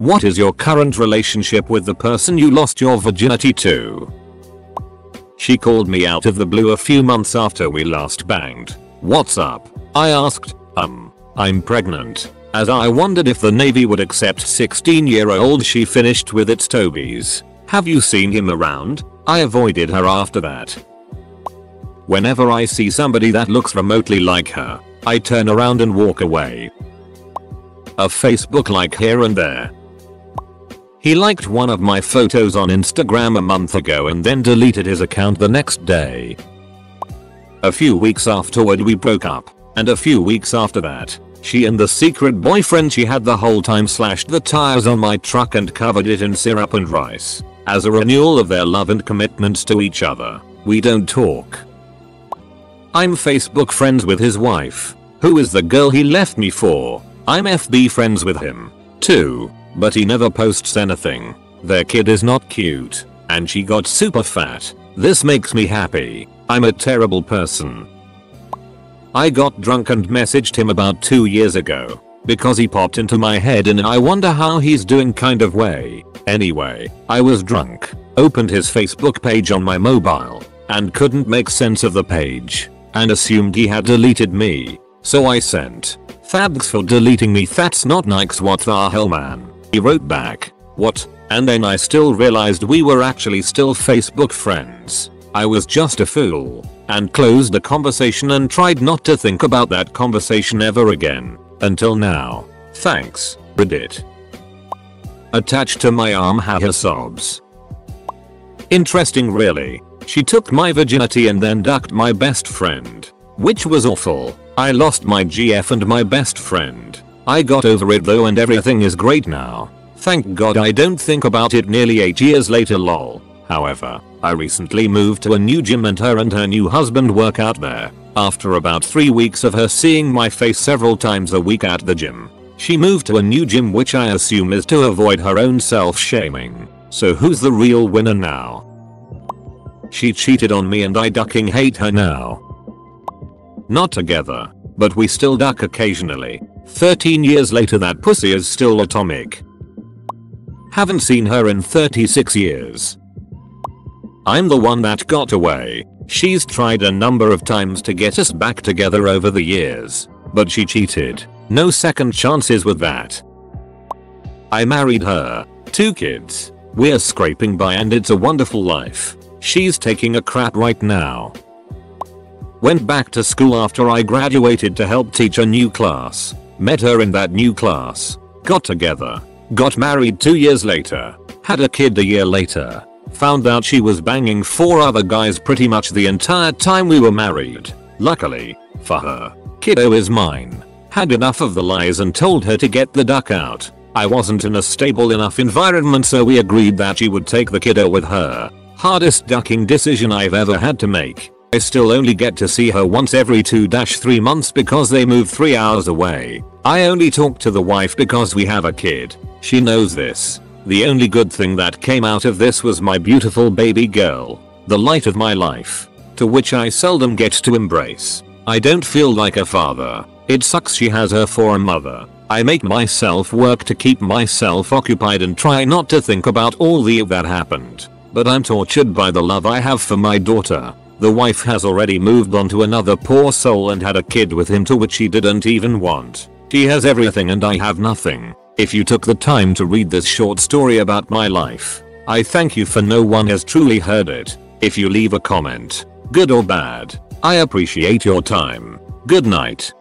What is your current relationship with the person you lost your virginity to? She called me out of the blue a few months after we last banged. What's up? I asked. I'm pregnant. As I wondered if the Navy would accept 16-year-old, she finished with its Tobies. Have you seen him around? I avoided her after that. Whenever I see somebody that looks remotely like her, I turn around and walk away. A Facebook like here and there. He liked one of my photos on Instagram a month ago and then deleted his account the next day. A few weeks afterward we broke up, and a few weeks after that, she and the secret boyfriend she had the whole time slashed the tires on my truck and covered it in syrup and rice. As a renewal of their love and commitment to each other, we don't talk. I'm Facebook friends with his wife, who is the girl he left me for. I'm FB friends with him, too, but he never posts anything. Their kid is not cute, and she got super fat. This makes me happy. I'm a terrible person. I got drunk and messaged him about 2 years ago, because he popped into my head in an I wonder how he's doing kind of way. Anyway, I was drunk, opened his Facebook page on my mobile, and couldn't make sense of the page, and assumed he had deleted me. So I sent, "Thanks for deleting me, that's not nice, what the hell man." He wrote back, "What?" And then I still realized we were actually still Facebook friends. I was just a fool, and closed the conversation and tried not to think about that conversation ever again, until now. Thanks, Reddit. Attached to my arm her sobs. Interesting really. She took my virginity and then ducked my best friend, which was awful. I lost my GF and my best friend. I got over it though and everything is great now. Thank God I don't think about it nearly 8 years later lol. However, I recently moved to a new gym and her new husband work out there. After about 3 weeks of her seeing my face several times a week at the gym, she moved to a new gym, which I assume is to avoid her own self-shaming. So who's the real winner now? She cheated on me and I ducking hate her now. Not together, but we still duck occasionally. 13 years later that pussy is still atomic. Haven't seen her in 36 years. I'm the one that got away. She's tried a number of times to get us back together over the years, but she cheated. No second chances with that. I married her. 2 kids. We're scraping by and it's a wonderful life. She's taking a crap right now. Went back to school after I graduated to help teach a new class. Met her in that new class. Got together. Got married 2 years later. Had a kid a year later. Found out she was banging 4 other guys pretty much the entire time we were married. Luckily, for her, kiddo is mine. Had enough of the lies and told her to get the duck out. I wasn't in a stable enough environment, so we agreed that she would take the kiddo with her. Hardest ducking decision I've ever had to make. I still only get to see her once every 2-3 months because they move 3 hours away. I only talk to the wife because we have a kid. She knows this. The only good thing that came out of this was my beautiful baby girl, the light of my life, to which I seldom get to embrace. I don't feel like a father. It sucks she has her for a mother. I make myself work to keep myself occupied and try not to think about all that happened. But I'm tortured by the love I have for my daughter. The wife has already moved on to another poor soul and had a kid with him, to which she didn't even want. She has everything and I have nothing. If you took the time to read this short story about my life, I thank you, for no one has truly heard it. If you leave a comment, good or bad, I appreciate your time. Good night.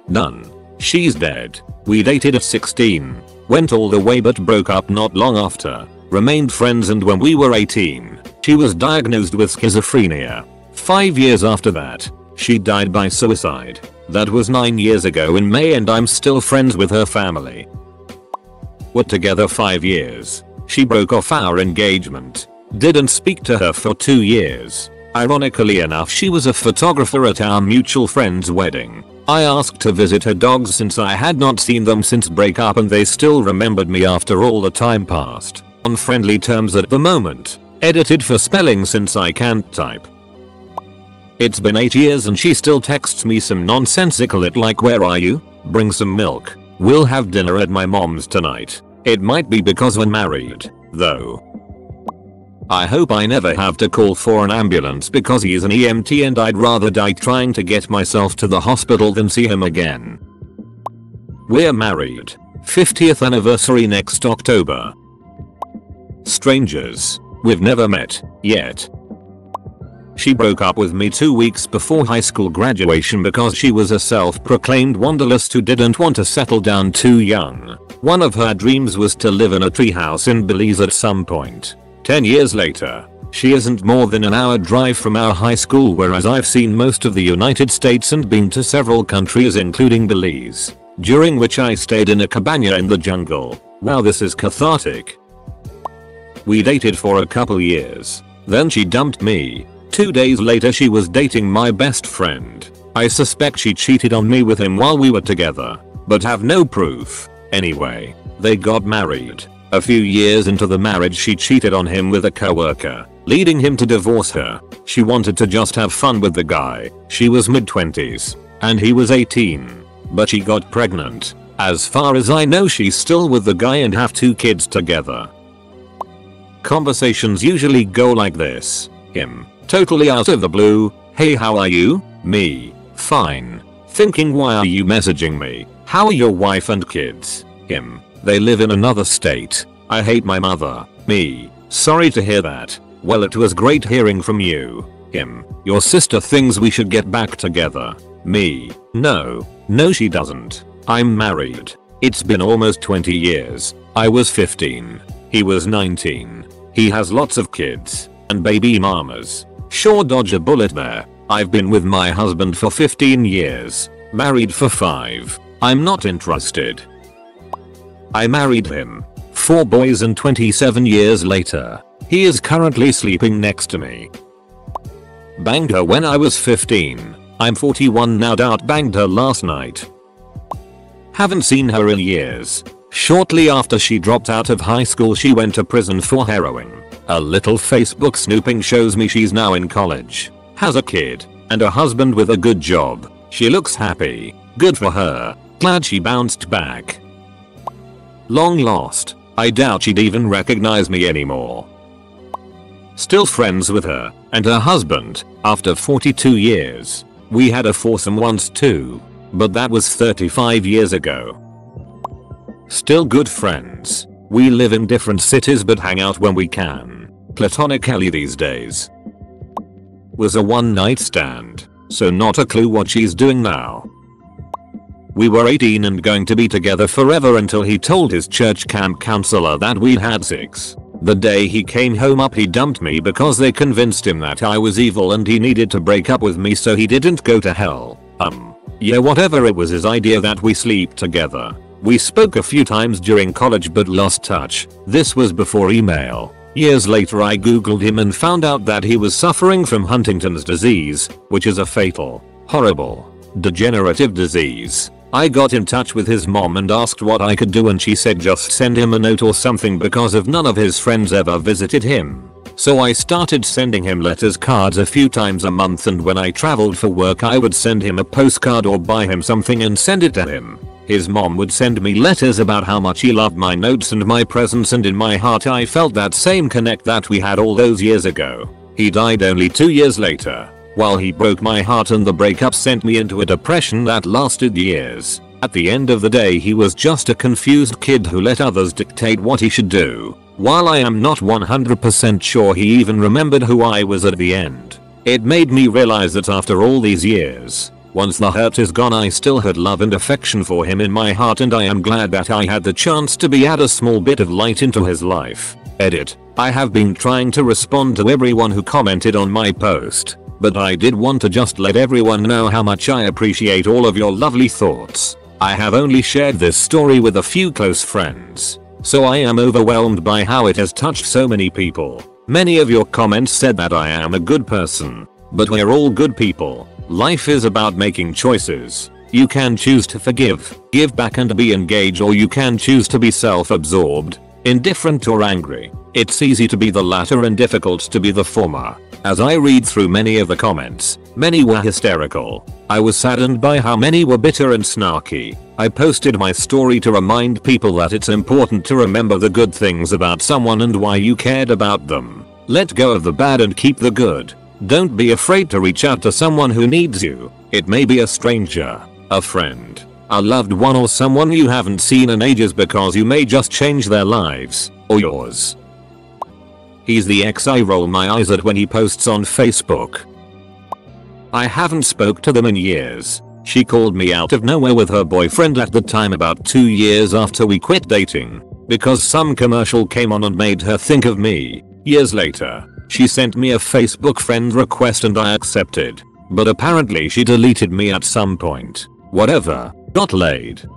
None. She's dead. We dated at 16. Went all the way but broke up not long after. Remained friends, and when we were 18, she was diagnosed with schizophrenia. 5 years after that, she died by suicide. That was 9 years ago in May, and I'm still friends with her family. We're together 5 years. She broke off our engagement. Didn't speak to her for 2 years. Ironically enough, she was a photographer at our mutual friend's wedding. I asked to visit her dogs since I had not seen them since breakup, and they still remembered me after all the time passed. On friendly terms at the moment. Edited for spelling since I can't type. It's been 8 years and she still texts me some nonsensical like, "Where are you? Bring some milk. We'll have dinner at my mom's tonight." It might be because we're married, though. I hope I never have to call for an ambulance because he's an EMT and I'd rather die trying to get myself to the hospital than see him again. We're married. 50th anniversary next October. Strangers. We've never met, yet. She broke up with me 2 weeks before high school graduation because she was a self-proclaimed wanderlust who didn't want to settle down too young. One of her dreams was to live in a treehouse in Belize at some point. 10 years later, she isn't more than an hour drive from our high school, whereas I've seen most of the United States and been to several countries including Belize, during which I stayed in a cabana in the jungle. Wow, this is cathartic. We dated for a couple years. Then she dumped me. 2 days later she was dating my best friend. I suspect she cheated on me with him while we were together, but have no proof. Anyway, they got married. A few years into the marriage she cheated on him with a coworker, leading him to divorce her. She wanted to just have fun with the guy. She was mid-20s, and he was 18. But she got pregnant. As far as I know she's still with the guy and have 2 kids together. Conversations usually go like this. Him, totally out of the blue, "Hey, how are you?" Me, "Fine." Thinking, "Why are you messaging me? How are your wife and kids?" Him, "They live in another state. I hate my mother." Me, "Sorry to hear that. Well, it was great hearing from you." Him, "Your sister thinks we should get back together." Me, "No she doesn't. I'm married. It's been almost 20 years. I was 15. He was 19. He has lots of kids and baby mamas. Sure, dodge a bullet there. I've been with my husband for 15 years. Married for 5. I'm not interested. I married him. 4 boys and 27 years later, he is currently sleeping next to me. Banged her when I was 15. I'm 41 now. Banged her last night. Haven't seen her in years. Shortly after she dropped out of high school she went to prison for heroin. A little Facebook snooping shows me she's now in college, has a kid, and a husband with a good job. She looks happy. Good for her. Glad she bounced back. Long lost. I doubt she'd even recognize me anymore. Still friends with her and her husband after 42 years. We had a foursome once too, but that was 35 years ago. Still good friends. We live in different cities but hang out when we can. Platonically these days. Was a one night stand, so not a clue what she's doing now. We were 18 and going to be together forever until he told his church camp counselor that we'd had sex. The day he came home he dumped me because they convinced him that I was evil and he needed to break up with me so he didn't go to hell. Yeah, whatever, it was his idea that we sleep together. We spoke a few times during college but lost touch. This was before email. Years later I googled him and found out that he was suffering from Huntington's disease, which is a fatal, horrible, degenerative disease. I got in touch with his mom and asked what I could do and she said just send him a note or something because of none of his friends ever visited him. So I started sending him letters, cards a few times a month, and when I traveled for work I would send him a postcard or buy him something and send it to him. His mom would send me letters about how much he loved my notes and my presence, and in my heart I felt that same connect that we had all those years ago. He died only 2 years later. While he broke my heart and the breakup sent me into a depression that lasted years. At the end of the day he was just a confused kid who let others dictate what he should do. While I am not 100% sure he even remembered who I was at the end. It made me realize that after all these years, once the hurt is gone, I still had love and affection for him in my heart, and I am glad that I had the chance to add a small bit of light into his life. Edit. I have been trying to respond to everyone who commented on my post, but I did want to just let everyone know how much I appreciate all of your lovely thoughts. I have only shared this story with a few close friends, so I am overwhelmed by how it has touched so many people. Many of your comments said that I am a good person, but we're all good people. Life is about making choices. You can choose to forgive, give back and be engaged, or you can choose to be self-absorbed, indifferent or angry. It's easy to be the latter and difficult to be the former. As I read through many of the comments, many were hysterical. I was saddened by how many were bitter and snarky. I posted my story to remind people that it's important to remember the good things about someone and why you cared about them. Let go of the bad and keep the good. Don't be afraid to reach out to someone who needs you. It may be a stranger, a friend, a loved one, or someone you haven't seen in ages, because you may just change their lives, or yours. He's the ex I roll my eyes at when he posts on Facebook. I haven't spoke to them in years. She called me out of nowhere with her boyfriend at the time about 2 years after we quit dating, because some commercial came on and made her think of me. Years later, she sent me a Facebook friend request and I accepted. But apparently she deleted me at some point. Whatever. Got laid.